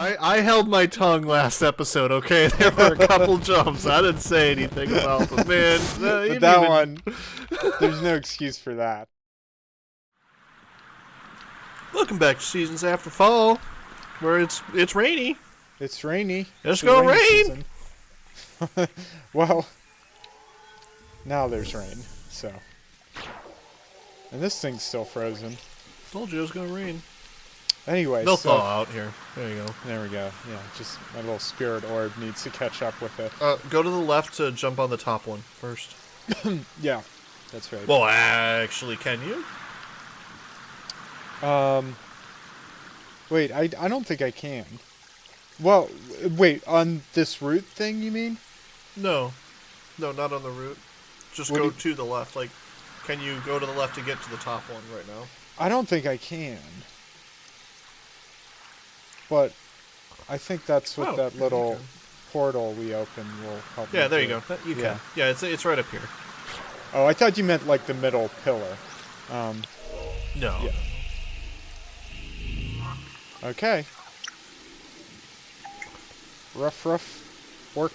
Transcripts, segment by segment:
I held my tongue last episode, okay? There were a couple jumps. I didn't say anything about them, man. But that one, there's no excuse for that. Welcome back to Seasons After Fall, where it's rainy. It's rainy. Let's go rain! Well, now there's rain, so. And this thing's still frozen. Told you it was gonna rain. Anyway, they'll so, thaw out here. There you go. There we go. Yeah, just my little spirit orb needs to catch up with it. Go to the left to jump on the top one first. Yeah, that's right. Well, actually, can you? Wait, I don't think I can. Well, wait, on this route thing, you mean? No, not on the route. Just go to the left. Like, can you go to the left to get to the top one right now? I don't think I can. But I think that's what that little portal we opened will help. Yeah, there you go. You can. Yeah, it's right up here. Oh, I thought you meant like the middle pillar. No. Yeah. Okay. Ruff, bork.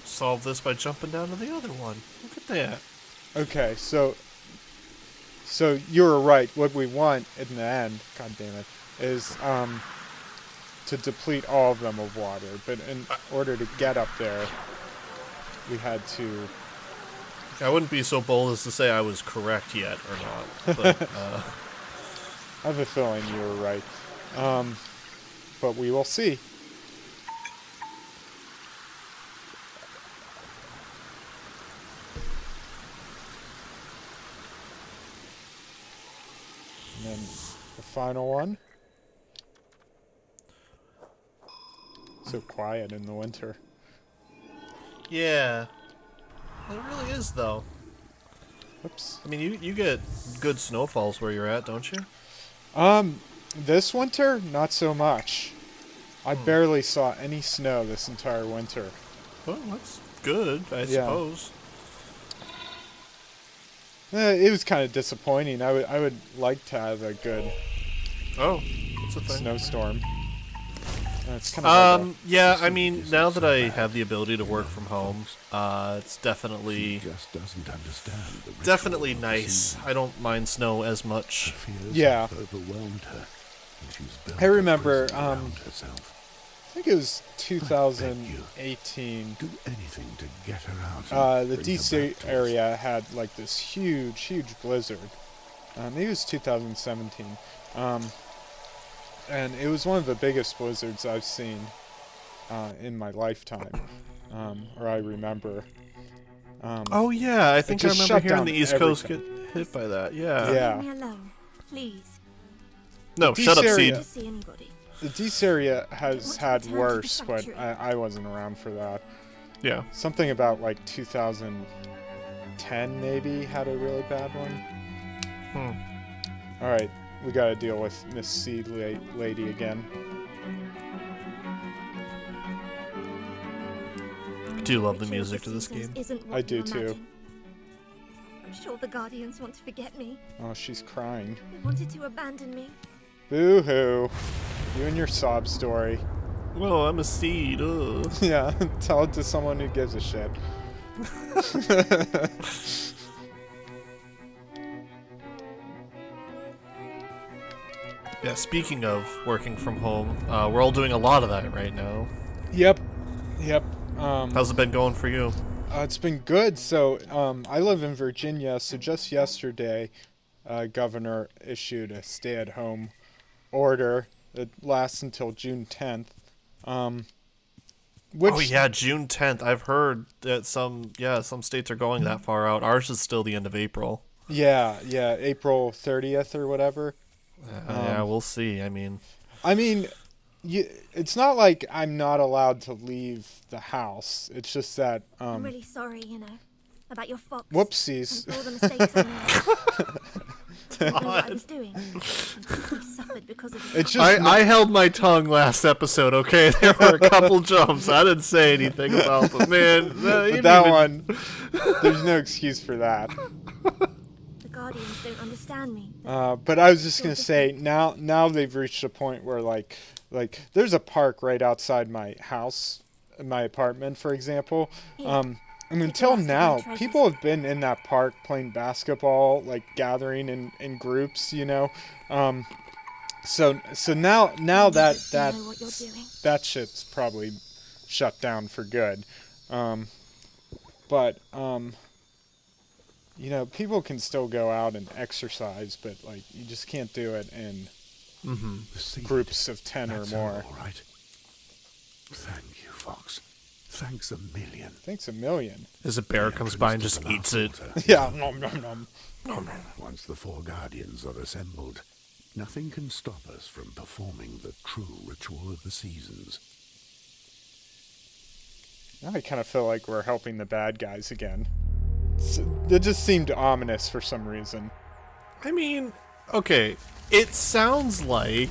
Solve this by jumping down to the other one. Look at that. Okay, so you were right. What we want in the end, god damn it, is to deplete all of them of water. But in order to get up there, we had to. I wouldn't be so bold as to say I was correct yet or not. But, I have a feeling you were right. But we will see. And then the final one. So quiet in the winter. yeah. It really is, though. Whoops. I mean, you get good snowfalls where you're at, don't you? This winter, not so much. I barely saw any snow this entire winter. Well, that's good, I suppose. It was kind of disappointing. I would like to have a good That's a thing. snowstorm. It's kind of yeah, I mean, now that I have the ability to work from home, it's definitely nice. I don't mind snow as much. Yeah. I remember, I think it was 2018. The DC area had like this huge blizzard. Maybe it was 2017. And it was one of the biggest blizzards I've seen in my lifetime, or I remember. Oh yeah, I think I remember hearing the East Coast get hit by that. Yeah. Yeah. Leave me alone, please. No, shut up, Seed. To see anybody. The DC area has had worse, but I wasn't around for that. Yeah. Something about like 2010 maybe had a really bad one. All right. We gotta deal with Miss Seed Lady again. I do love the music to this game. I do too. I'm sure the Guardians want to forget me. Oh, she's crying. They wanted to abandon me. Boo-hoo. You and your sob story. Well, I'm a Seed. Ugh. Yeah, tell it to someone who gives a shit. Yeah, speaking of working from home, we're all doing a lot of that right now. Yep. How's it been going for you? It's been good. So, I live in Virginia, so just yesterday, governor issued a stay-at-home order that lasts until June 10th. Oh yeah, June 10th. I've heard that some states are going that far out. Ours is still the end of April. Yeah, April 30th or whatever. Yeah, we'll see. I mean, it's not like I'm not allowed to leave the house. It's just that. I'm really sorry, about your fox. Whoopsies. And all the mistakes I made. I don't know what I was doing. I suffered because of it. It's just I held my tongue last episode. Okay, there were a couple jumps. I didn't say anything about them, man. But that one, there's no excuse for that. The Guardians don't understand me. But I was just gonna say now they've reached a point where like there's a park right outside my house, my apartment, for example. And until now, people have been in that park playing basketball, like gathering in groups, you know. So now that shit's probably shut down for good. But you know, people can still go out and exercise, but like you just can't do it in groups of 10 or more. All right. Thank you, Fox. Thanks a million. Thanks a million. As a bear comes by and just eats it. Yeah, nom nom nom. Once the 4 Guardians are assembled, nothing can stop us from performing the true ritual of the seasons. Now I kind of feel like we're helping the bad guys again. It just seemed ominous for some reason. I mean, okay, it sounds like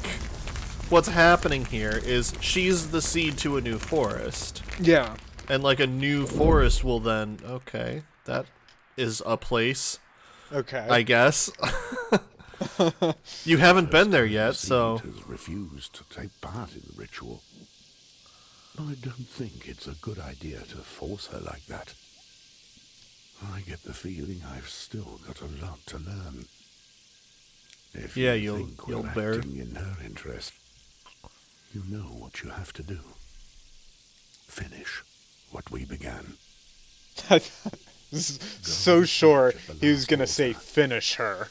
what's happening here is she's the seed to a new forest. Yeah. And like a new forest will then, okay, that is a place. Okay. I guess. You haven't been there yet, so. Has refused to take part in the ritual. I don't think it's a good idea to force her like that. I get the feeling I've still got a lot to learn. If you think we're acting in her interest, you know what you have to do. Finish what we began. This is so sure he was gonna say finish her.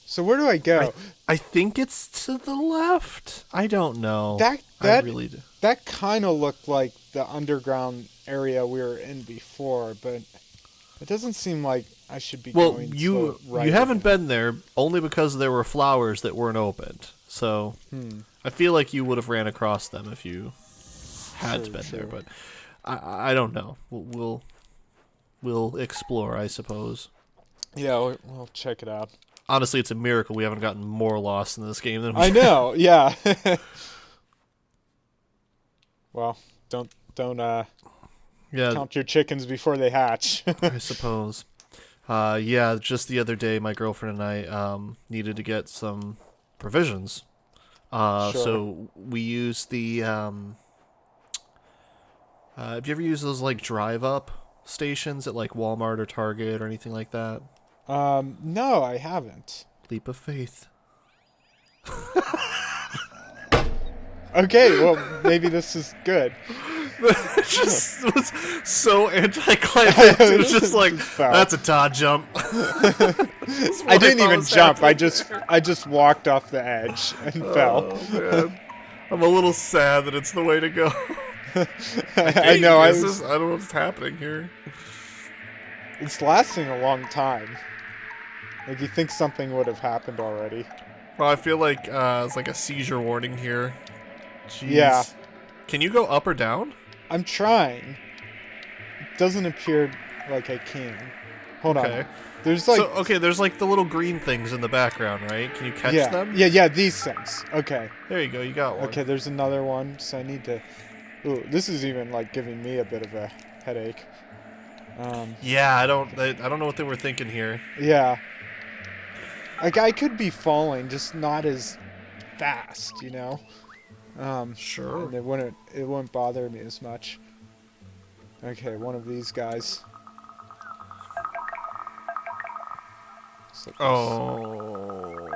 So where do I go? I think it's to the left. I don't know. I really do. That kind of looked like the underground area we were in before, but it doesn't seem like I should be going. Well, you haven't been there only because there were flowers that weren't opened. So I feel like you would have ran across them if you had been there, but I don't know. We'll explore, I suppose. Yeah, we'll check it out. Honestly, it's a miracle we haven't gotten more lost in this game than we I know, yeah. Well, don't count your chickens before they hatch. I suppose. Yeah, just the other day, my girlfriend and I needed to get some provisions. Sure. So we used the. Have you ever used those like drive-up stations at like Walmart or Target or anything like that? No, I haven't. Leap of faith. Okay, well, maybe this is good. It just was so anticlimactic. It was just like, that's a Todd jump. I didn't even jump. I just walked off the edge and fell. Man. I'm a little sad that it's the way to go. I know. I don't know what's happening here. It's lasting a long time. Like, you think something would have happened already. Well, I feel like it's like a seizure warning here. Jeez. Yeah. Can you go up or down? I'm trying. It doesn't appear like I can. Hold on. There's like there's like the little green things in the background, right? Can you catch them? Yeah, these things. Okay. There you go, you got one. Okay, there's another one, so I need to. Ooh, this is even like giving me a bit of a headache. Yeah, I don't know what they were thinking here. Yeah. Like, I could be falling, just not as fast, you know? Sure. And it wouldn't bother me as much. Okay, one of these guys. Like oh.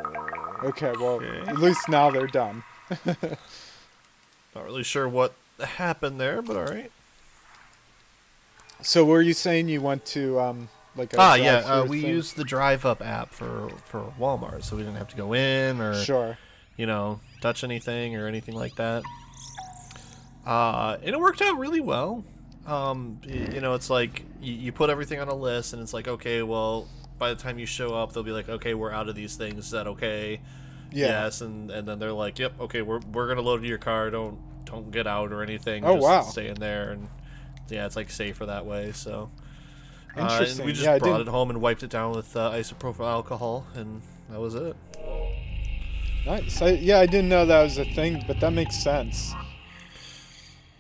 Okay, well, at least now they're done. Not really sure what happened there, but alright. So were you saying you went to, like a we used the drive-up app for Walmart, so we didn't have to go in or, you know, touch anything or anything like that. And it worked out really well. You know, it's like you put everything on a list, and it's like, okay, well, by the time you show up, they'll be like, okay, we're out of these things. Is that okay? Yeah. Yes, and then they're like, yep, okay, we're gonna load into your car. Don't get out or anything. Oh, just wow. stay in there, and yeah, it's like safer that way. So. Interesting. And we just brought it home and wiped it down with isopropyl alcohol, and that was it. Nice. I didn't know that was a thing, but that makes sense.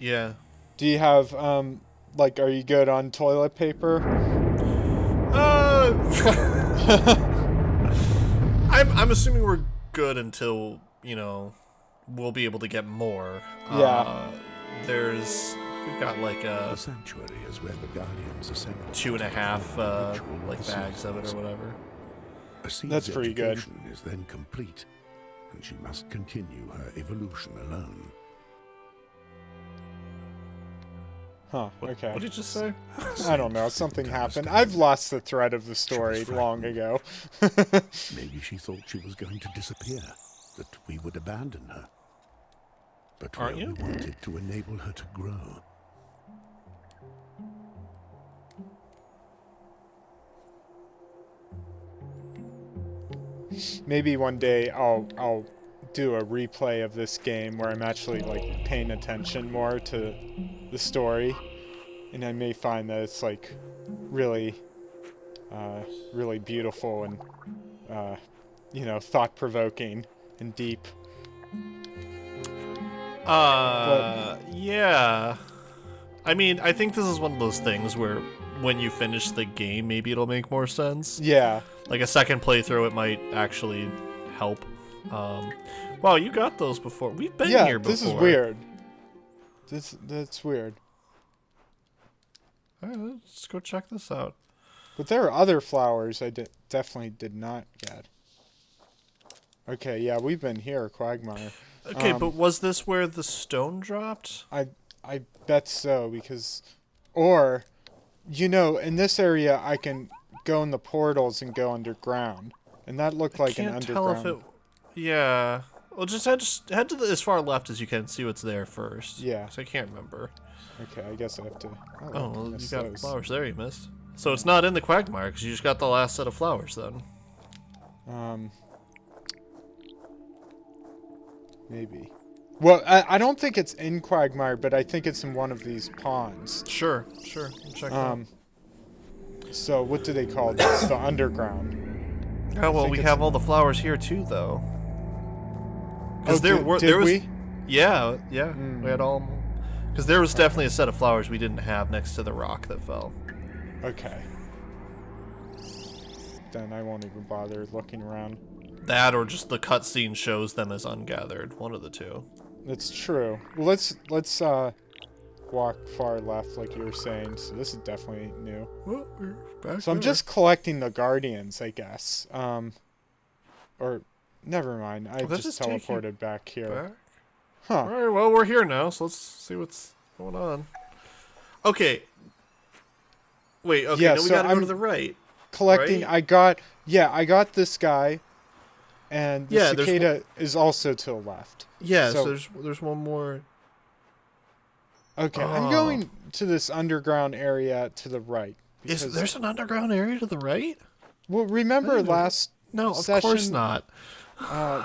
Yeah. Do you have, like, are you good on toilet paper? I'm assuming we're good until, you know, we'll be able to get more. Yeah. We've got like The sanctuary is where the Guardians assemble. 2.5 like bags of it or whatever. That's pretty good. Education is then complete, and she must continue her evolution alone. Huh, okay. What did you just say? I don't know, something happened. I've lost the thread of the story long ago. Maybe she thought she was going to disappear, that we would abandon her. But we only wanted to enable her to grow. Maybe one day I'll do a replay of this game where I'm actually like paying attention more to the story, and I may find that it's like really really beautiful and you know, thought-provoking and deep. Yeah. I mean, I think this is one of those things where when you finish the game, maybe it'll make more sense. Yeah. Like a second playthrough, it might actually help. Wow, you got those before. We've been here before. This is weird. That's weird. All right, let's go check this out. But there are other flowers I definitely did not get. Okay, yeah, we've been here, Quagmire. Okay, but was this where the stone dropped? I bet so, because... Or, you know, in this area, I can go in the portals and go underground. And that looked like an underground... Can't tell if it... Yeah. Well, just head to as far left as you can, see what's there first. Yeah. 'Cause I can't remember. Okay, I guess I have to... Oh, well, you got flowers there you missed. So it's not in the Quagmire, because you just got the last set of flowers, then. Maybe. Well, I don't think it's in Quagmire, but I think it's in one of these ponds. Sure. We'll check it out. So what do they call this? The underground. Oh, well, we have all the flowers here, too, though. Because Did we? Yeah. We had all... Because there was definitely a set of flowers we didn't have next to the rock that fell. Okay. Then I won't even bother looking around. That or just the cutscene shows them as ungathered. One of the two. That's true. Well, let's walk far left like you were saying. So this is definitely new. Well, we're back so I'm just collecting the Guardians, I guess. Or never mind. I just teleported back here. Back? Huh. All right. Well, we're here now, so let's see what's going on. Okay. Wait. Okay. Yeah, now we so gotta go to the right. Collecting. Right? I got this guy. And the cicada is also to the left. Yeah, so there's one more. Okay, I'm going to this underground area to the right. There's an underground area to the right? Well, remember last session? Of course not.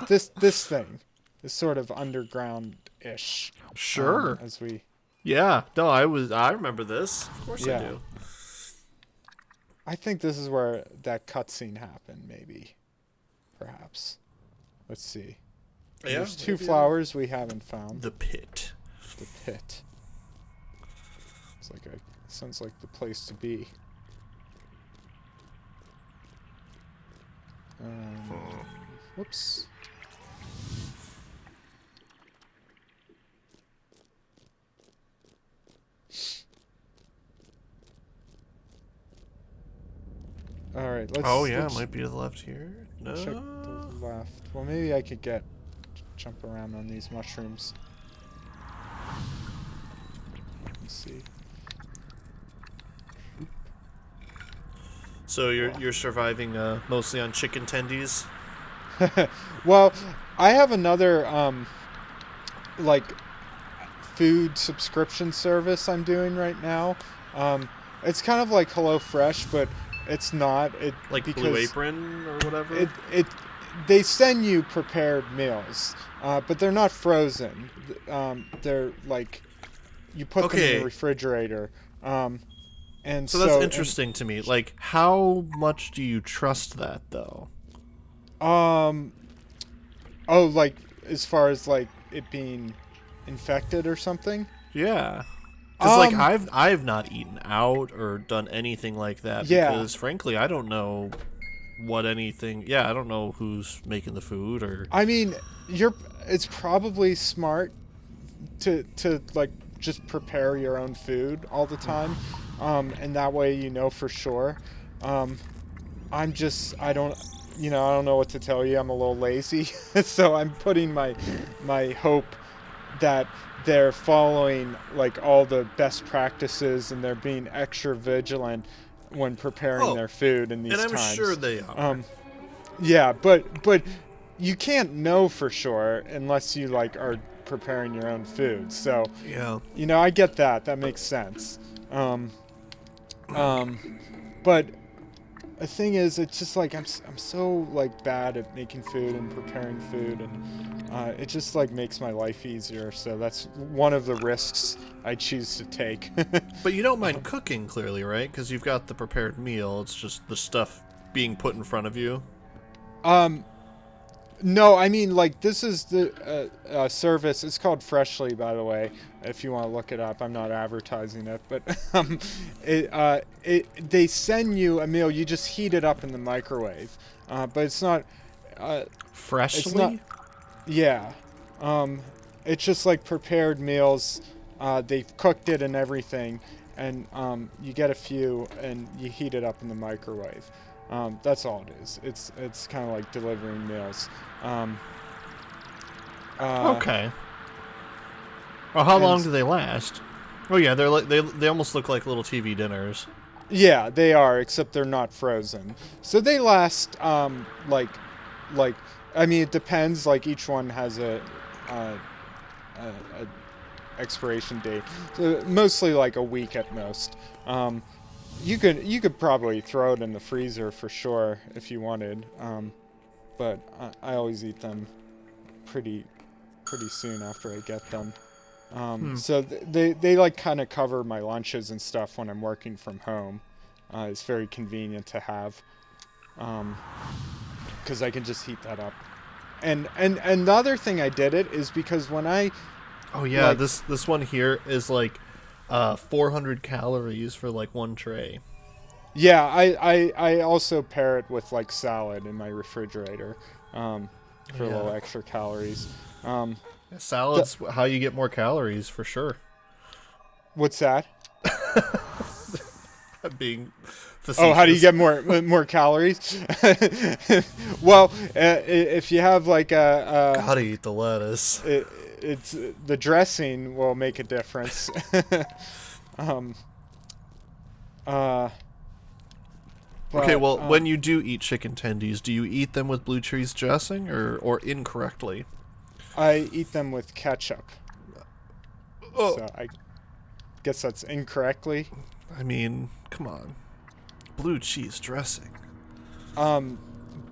This thing is sort of underground-ish. Sure. As we. Yeah. No, I remember this. Of course I do. I think this is where that cutscene happened, maybe. Perhaps. Let's see. Yeah, there's two flowers we haven't found. The pit. The pit. It's like sounds like the place to be. Whoops. All right, let's. Oh yeah, it might be to the left here. No. Check the left. Well, maybe I could jump around on these mushrooms. Let's see. So you're surviving mostly on chicken tendies? Well, I have another like food subscription service I'm doing right now. It's kind of like HelloFresh, but it's not. Like Blue Apron or whatever? They send you prepared meals, but they're not frozen. They're like, you put them in the refrigerator. And so that's interesting to me. Like, how much do you trust that, though? Like, as far as, like, it being infected or something? Yeah. Because like I've not eaten out or done anything like that because frankly I don't know what anything. Yeah, I don't know who's making the food or. I mean, it's probably smart to like just prepare your own food all the time, and that way you know for sure. I don't know what to tell you. I'm a little lazy, so I'm putting my hope that they're following like all the best practices and they're being extra vigilant when preparing their food in these times. And I'm sure they are. Yeah, but you can't know for sure unless you like are preparing your own food. So yeah, I get that. That makes sense. But the thing is, it's just like I'm so like bad at making food and preparing food, and it just like makes my life easier. So that's one of the risks I choose to take. But you don't mind cooking, clearly, right? Because you've got the prepared meal. It's just the stuff being put in front of you. No, I mean, like, this is the service. It's called Freshly, by the way, if you want to look it up. I'm not advertising it, but they send you a meal. You just heat it up in the microwave, but it's not Freshly. It's not, yeah, it's just like prepared meals. They've cooked it and everything, and you get a few and you heat it up in the microwave. That's all it is. It's kind of like delivering meals. Okay. Well, how long do they last? Oh yeah, they're like they almost look like little TV dinners. Yeah, they are, except they're not frozen. So they last like I mean, it depends. Like each one has a expiration date. So mostly like a week at most. You could probably throw it in the freezer for sure if you wanted, but I always eat them pretty soon after I get them. So they like kind of cover my lunches and stuff when I'm working from home. It's very convenient to have, because I can just heat that up. And the other thing I did it is because when I this one here is like 400 calories for like one tray. Yeah, I also pair it with like salad in my refrigerator for a little extra calories. Salad's how you get more calories for sure. What's that? Being facetious. Oh, how do you get more calories? Well, if you have like gotta eat the lettuce. It's the dressing will make a difference. Okay, well, when you do eat chicken tendies, do you eat them with blue cheese dressing or incorrectly? I eat them with ketchup. Oh. So I guess that's incorrectly. I mean, come on. Blue cheese dressing.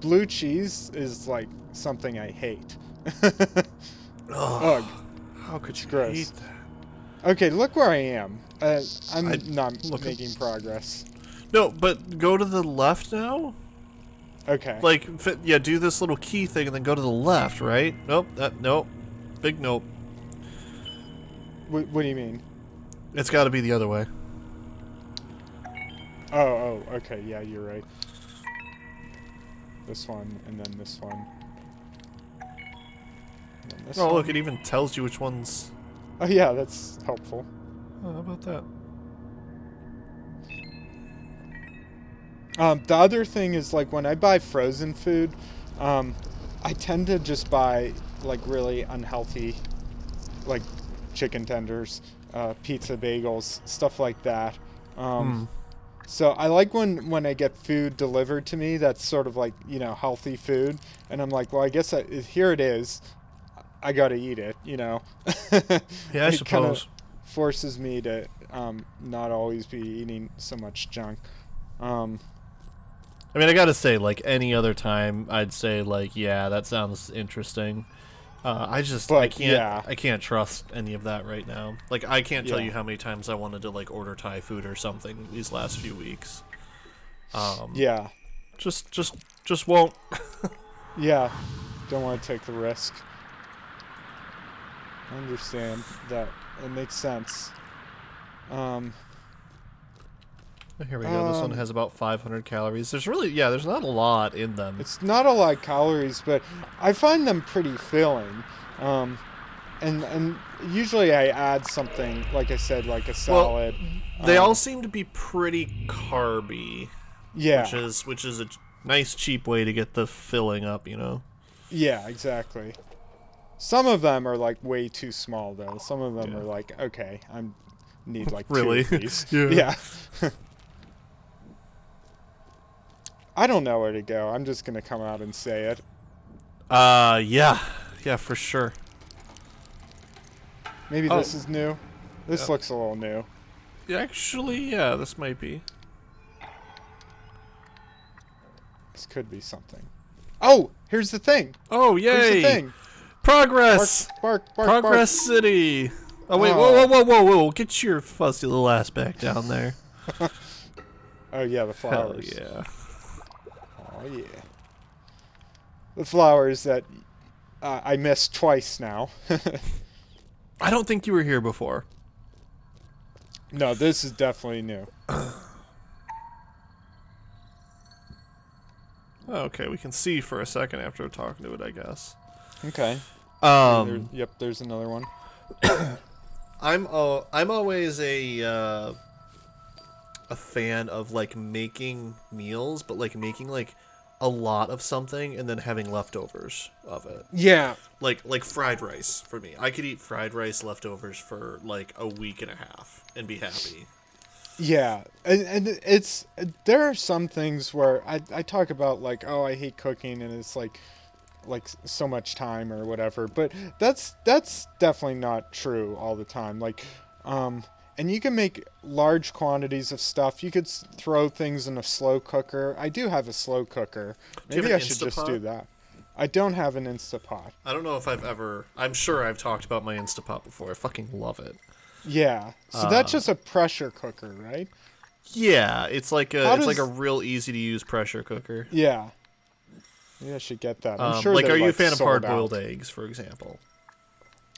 Blue cheese is like something I hate. Ugh. How could you hate that? Okay, look where I am. I'm not making progress. No, but go to the left now. Okay. Like, do this little key thing and then go to the left, right? Nope. Nope. Big nope. What do you mean? It's got to be the other way. Oh, okay. Yeah, you're right. This one, and then this one. And then this one. Look, it even tells you which ones. Oh, yeah, that's helpful. Oh, how about that? The other thing is, like, when I buy frozen food, I tend to just buy, like, really unhealthy, like, chicken tenders, pizza bagels, stuff like that. So I like when I get food delivered to me that's sort of like, healthy food. And I'm like, well, I guess here it is. I got to eat it, Yeah, I it suppose. kind of forces me to not always be eating so much junk. I mean, I gotta say, like any other time, I'd say, like, yeah, that sounds interesting. I can't trust any of that right now. Like, I can't tell you how many times I wanted to like order Thai food or something these last few weeks. Yeah. Just won't. Yeah, don't want to take the risk. I understand that. It makes sense. Here we go. This one has about 500 calories. There's there's not a lot in them. It's not a lot of calories, but I find them pretty filling. And usually I add something, like I said, like a salad. Well, they all seem to be pretty carby. Yeah. Which is a nice, cheap way to get the filling up, you know? Yeah, exactly. Some of them are like way too small, though. Some of them are like, okay, I need like really? 2 of these. Yeah. I don't know where to go. I'm just gonna come out and say it. Yeah, for sure. Maybe this is new. This looks a little new. Actually, yeah, this might be. This could be something. Oh, here's the thing. Oh, yay! Here's the thing. Progress! Bark, Progress City! Oh, wait, whoa. Get your fuzzy little ass back down there. Oh, yeah, the flowers. Hell yeah. Oh, yeah. The flowers that I missed twice now. I don't think you were here before. No, this is definitely new. Okay, we can see for a second after talking to it, I guess. Okay. Yep, there's another one. I'm always a fan of like making meals, but like making like a lot of something and then having leftovers of it. Yeah. Like fried rice for me. I could eat fried rice leftovers for like a week and a half and be happy. Yeah, and it's there are some things where I talk about like, oh, I hate cooking and it's like so much time or whatever, but that's definitely not true all the time. Like, and you can make large quantities of stuff. You could throw things in a slow cooker. I do have a slow cooker. Maybe I should just do that. I don't have an Instapot. I don't know if I'm sure I've talked about my Instapot before. I fucking love it. Yeah. So that's just a pressure cooker, right? Yeah, it's like a real easy to use pressure cooker. Yeah. Maybe I should get that. I'm sure. Like, are you a fan of hard-boiled eggs, for example?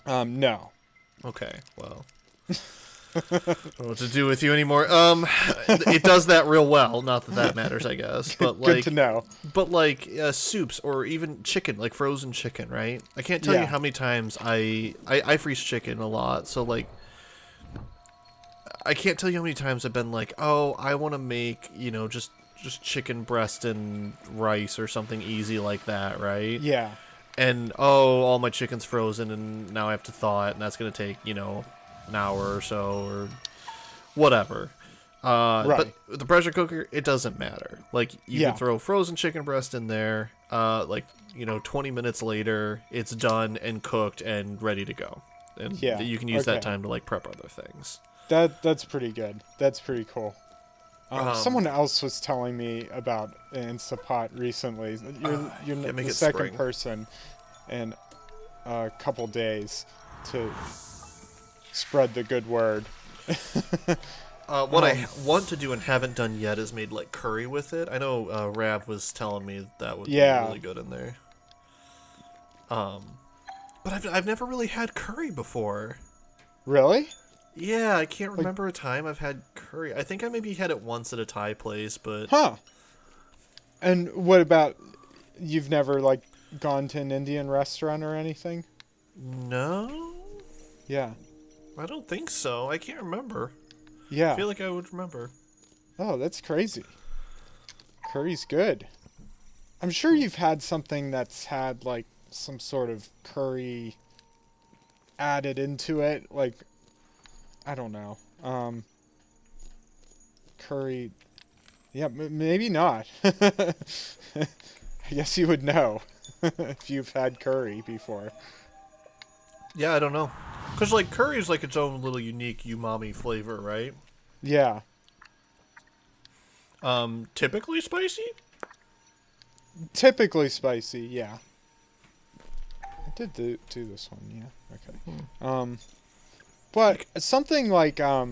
No. Okay, well, I don't know what to do with you anymore. It does that real well. Not that matters, I guess. But like, good to know. But like soups or even chicken, like frozen chicken, right? I can't tell you how many times I freeze chicken a lot. So like, I can't tell you how many times I've been like, oh, I want to make, just chicken breast and rice or something easy like that, right? Yeah. And, all my chicken's frozen and now I have to thaw it and that's going to take, an hour or so or whatever. Right. But with the pressure cooker, it doesn't matter. Like, you can throw frozen chicken breast in there, 20 minutes later, it's done and cooked and ready to go. And you can use that time to, like, prep other things. That's pretty good. That's pretty cool. Someone else was telling me about Instapot recently. You're the second person in a couple days to spread the good word. What I want to do and haven't done yet is made like curry with it. I know Rav was telling me that would be really good in there. But I've never really had curry before. Really? Yeah, I can't remember a time I've had curry. I think I maybe had it once at a Thai place, but... Huh. And what about... You've never, like, gone to an Indian restaurant or anything? No? Yeah. I don't think so. I can't remember. Yeah. I feel like I would remember. Oh, that's crazy. Curry's good. I'm sure you've had something that's had, like, some sort of curry added into it, like... I don't know. Curry. Yeah, maybe not. I guess you would know if you've had curry before. Yeah, I don't know. Because, like, curry is, like, its own little unique umami flavor, right? Yeah. Typically spicy? Typically spicy, yeah. I did do this one, yeah. Okay. But something like yeah,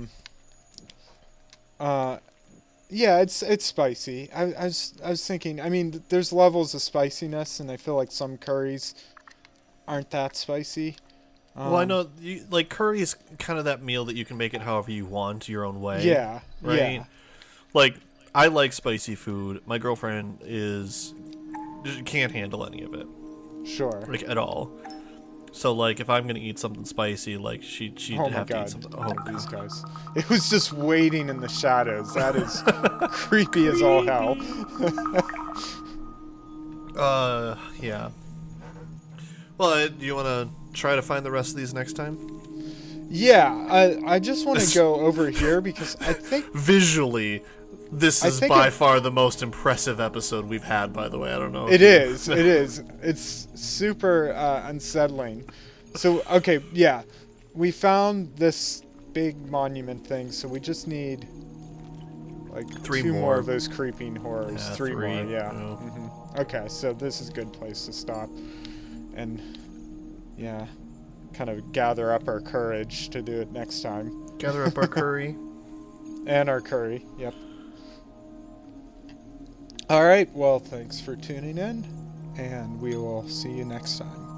it's spicy. I was thinking. I mean, there's levels of spiciness, and I feel like some curries aren't that spicy. Well, I know, like, curry is kind of that meal that you can make it however you want, your own way. Yeah. Right? Yeah. Like, I like spicy food. My girlfriend can't handle any of it. Sure. Like, at all. So, like, if I'm going to eat something spicy, like, she'd have to eat something. Oh, these guys. It was just waiting in the shadows. That is creepy as all hell. Yeah. Well, do you want to try to find the rest of these next time? Yeah, I just want to go over here because I think... Visually, this is by far the most impressive episode we've had, by the way. I don't know. It is. It's super unsettling. So, okay, yeah. We found this big monument thing, so we just need, like, 2 more of those creeping horrors. Yeah, 3 more, yeah. Oh. Mm-hmm. Okay, so this is a good place to stop. And, yeah, kind of gather up our courage to do it next time. Gather up our curry. And our curry, yep. All right, well, thanks for tuning in, and we will see you next time.